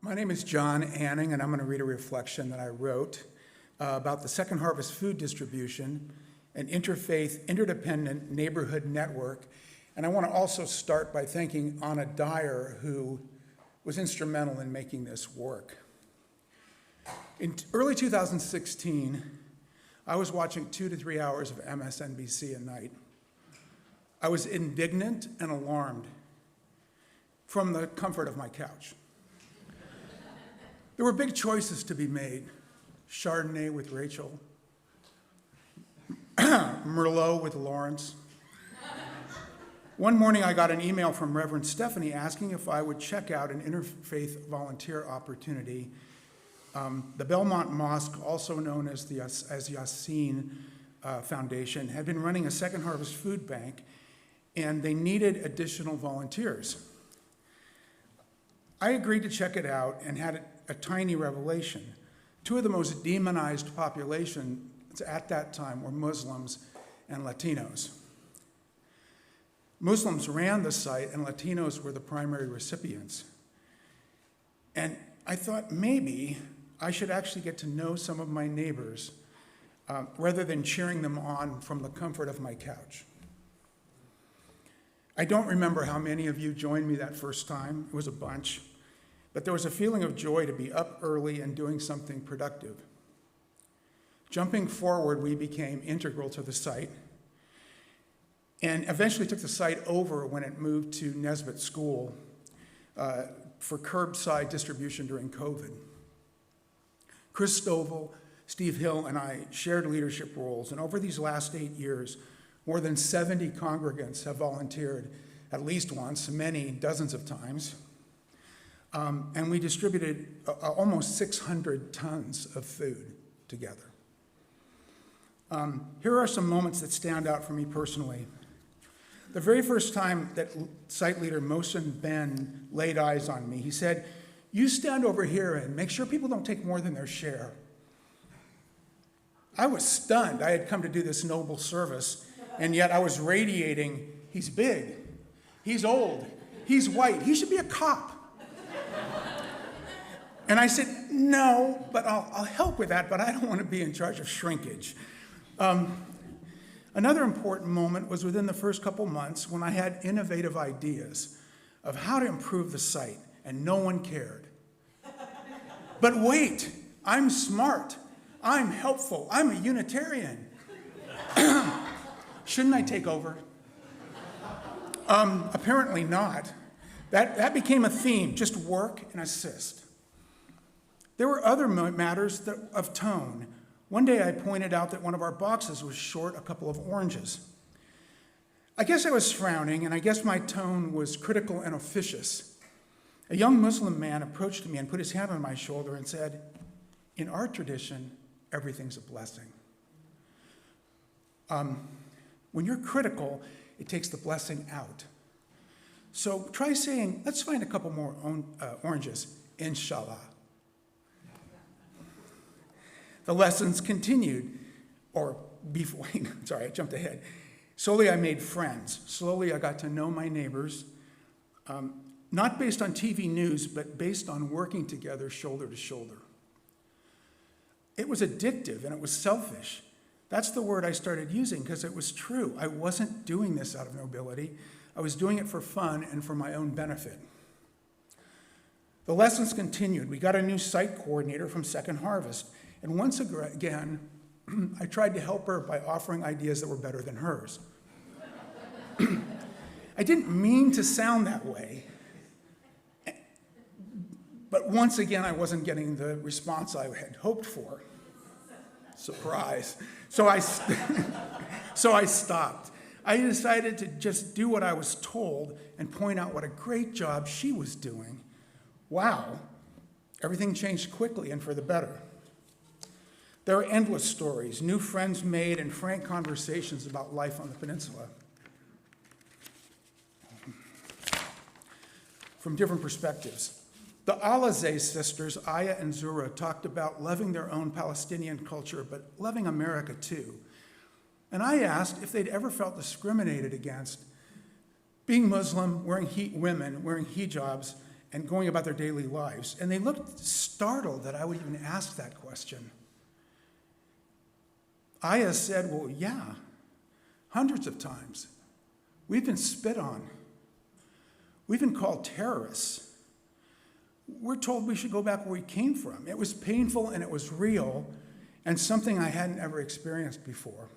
My name is John Anning, and I'm going to read a reflection that I wrote about the Second Harvest Food Distribution, an interfaith, interdependent neighborhood network. And I want to also start by thanking Anna Dyer, who was instrumental in making this work. In early 2016, I was watching 2 to 3 hours of MSNBC a night. I was indignant and alarmed from the comfort of my couch. There were big choices to be made. Chardonnay with Rachel, Merlot with Lawrence. One morning I got an email from Reverend Stephanie asking if I would check out an interfaith volunteer opportunity. The Belmont Mosque, also known as the Yassine Foundation, had been running a Second Harvest food bank, and they needed additional volunteers. I agreed to check it out and had a tiny revelation. Two of the most demonized populations at that time were Muslims and Latinos. Muslims ran the site and Latinos were the primary recipients. And I thought maybe I should actually get to know some of my neighbors rather than cheering them on from the comfort of my couch. I don't remember how many of you joined me that first time. It was a bunch. But there was a feeling of joy to be up early and doing something productive. Jumping forward, we became integral to the site and eventually took the site over when it moved to Nesbitt School for curbside distribution during COVID. Chris Stovall, Steve Hill, and I shared leadership roles, and over these last 8 years, more than 70 congregants have volunteered at least once, many dozens of times. And we distributed almost 600 tons of food together. Here are some moments that stand out for me personally. The very first time that site leader Mohsen Ben laid eyes on me, he said, "You stand over here and make sure people don't take more than their share." I was stunned. I had come to do this noble service, and yet I was radiating, he's big, he's old, he's white, he should be a cop. And I said, no, but I'll help with that, but I don't want to be in charge of shrinkage. Another important moment was within the first couple months when I had innovative ideas of how to improve the site, and no one cared. But wait, I'm smart, I'm helpful, I'm a Unitarian. Shouldn't I take over? Apparently not. That became a theme, just work and assist. There were other matters of tone. One day I pointed out that one of our boxes was short a couple of oranges. I guess I was frowning, and I guess my tone was critical and officious. A young Muslim man approached me and put his hand on my shoulder and said, "In our tradition, everything's a blessing." When you're critical, it takes the blessing out. So try saying, "Let's find a couple more oranges, inshallah." The lessons continued, sorry, I jumped ahead. Slowly I made friends. Slowly I got to know my neighbors, not based on TV news, but based on working together shoulder to shoulder. It was addictive and it was selfish. That's the word I started using because it was true. I wasn't doing this out of nobility. I was doing it for fun and for my own benefit. The lessons continued. We got a new site coordinator from Second Harvest. And once again, I tried to help her by offering ideas that were better than hers. I didn't mean to sound that way. But once again, I wasn't getting the response I had hoped for. Surprise. So I stopped. I decided to just do what I was told and point out what a great job she was doing. Wow, everything changed quickly and for the better. There are endless stories, new friends made, and frank conversations about life on the peninsula. From different perspectives. The Alizé sisters, Aya and Zura, talked about loving their own Palestinian culture, but loving America too. And I asked if they'd ever felt discriminated against being Muslim, women wearing hijabs, and going about their daily lives. And they looked startled that I would even ask that question. Aya said, well, yeah, hundreds of times. We've been spit on. We've been called terrorists. We're told we should go back where we came from. It was painful and it was real and something I hadn't ever experienced before.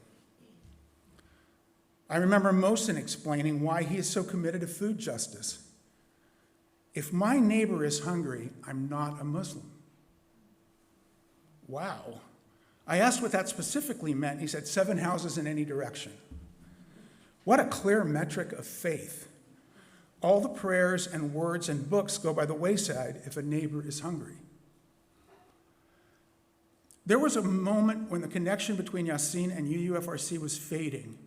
I remember Mohsen explaining why he is so committed to food justice. If my neighbor is hungry, I'm not a Muslim. Wow. I asked what that specifically meant. He said 7 houses in any direction. What a clear metric of faith. All the prayers and words and books go by the wayside if a neighbor is hungry. There was a moment when the connection between Yasin and UUFRC was fading,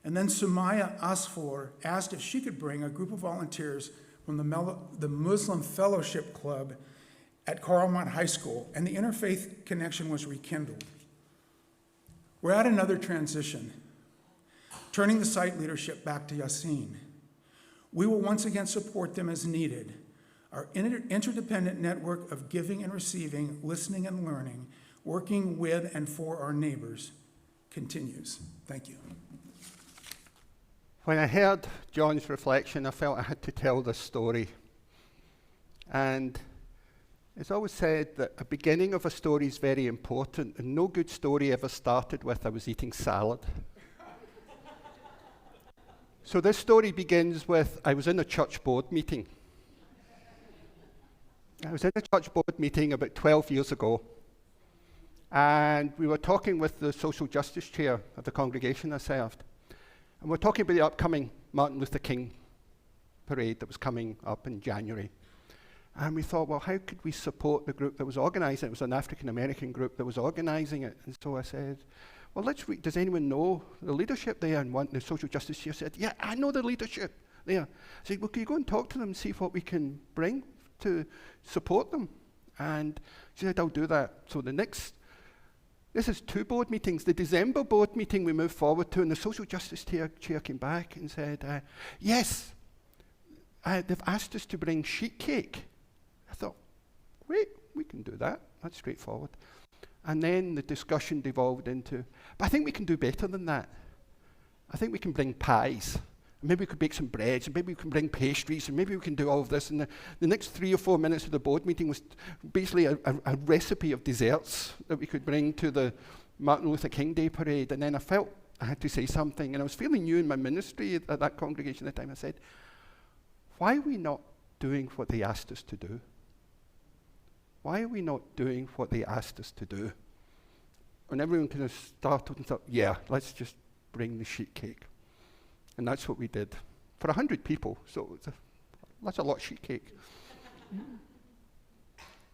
and then Sumaya Asfour asked if she could bring a group of volunteers from the Muslim Fellowship Club at Carlmont High School, and the interfaith connection was rekindled. We're at another transition, turning the site leadership back to Yasin. We will once again support them as needed. Our interdependent network of giving and receiving, listening and learning, working with and for our neighbors continues. Thank you. When I heard John's reflection, I felt I had to tell this story. And it's always said that a beginning of a story is very important, and no good story ever started with I was eating salad. So this story begins with, I was in a church board meeting. I was in a church board meeting about 12 years ago, and we were talking with the social justice chair of the congregation I served. And we're talking about the upcoming Martin Luther King parade that was coming up in January. And we thought, well, how could we support the group that was organizing it? It was an African-American group that was organizing it. And so I said, well, does anyone know the leadership there? And the social justice chair said, yeah, I know the leadership there. I said, well, can you go and talk to them and see what we can bring to support them? And she said, I'll do that. So this is 2 board meetings. The December board meeting we moved forward to, and the social justice chair came back and said, yes, they've asked us to bring sheet cake. I thought, great, we can do that. That's straightforward. And then the discussion devolved into, but I think we can do better than that. I think we can bring pies. Maybe we could bake some breads, and maybe we can bring pastries, and maybe we can do all of this. And the next 3 or 4 minutes of the board meeting was basically a recipe of desserts that we could bring to the Martin Luther King Day parade. And then I felt I had to say something, and I was fairly new in my ministry at that congregation at the time. I said, why are we not doing what they asked us to do? Why are we not doing what they asked us to do? And everyone kind of started and thought, yeah, let's just bring the sheet cake. And that's what we did for 100 people, so that's a lot of sheet cake.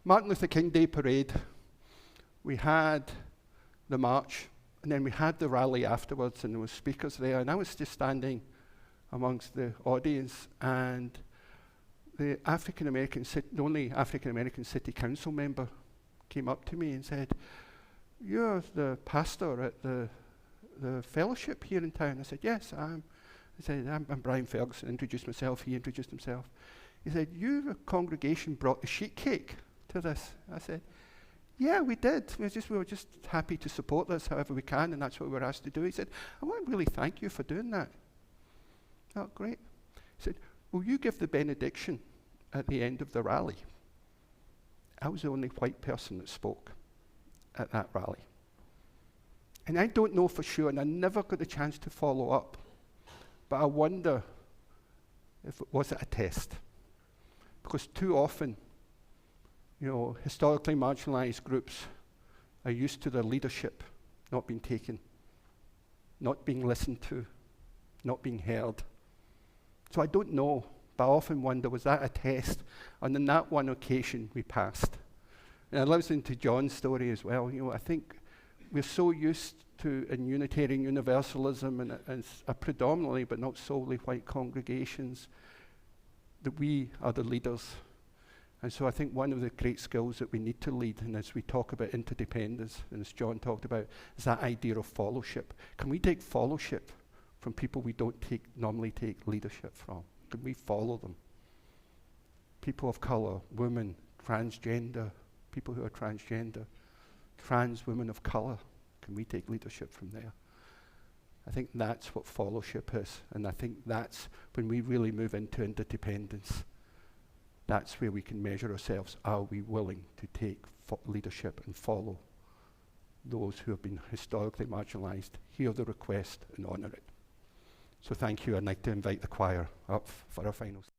Martin Luther King Day parade, we had the march, and then we had the rally afterwards, and there were speakers there, and I was just standing amongst the audience, and the only African-American city council member came up to me and said, you're the pastor at the fellowship here in town. I said, yes, I am. I said, I'm Brian Ferguson. Introduced myself. He introduced himself. He said, your congregation brought the sheet cake to this. I said, yeah, we did. We were just happy to support this however we can, and that's what we were asked to do. He said, I want to really thank you for doing that. Oh, great. He said, will you give the benediction at the end of the rally? I was the only white person that spoke at that rally. And I don't know for sure, and I never got a chance to follow up, but I wonder if it was a test. Because too often, historically marginalized groups are used to their leadership not being taken, not being listened to, not being heard. So I don't know, but I often wonder, was that a test? And on that one occasion, we passed. And I listened to John's story as well. I think we're so used to, in Unitarian Universalism and predominantly, but not solely, white congregations, that we are the leaders. And so I think one of the great skills that we need to lead, and as we talk about interdependence, and as John talked about, is that idea of fellowship. Can we take fellowship from people we don't normally take leadership from? Can we follow them? people of colour, women, transgender, people who are transgender, trans women of colour. Can we take leadership from there? I think that's what Followship is, and I think that's when we really move into interdependence. That's where we can measure ourselves. Are we willing to take leadership and follow those who have been historically marginalised, hear the request and honour it? So thank you. I'd like to invite the choir up for our finals.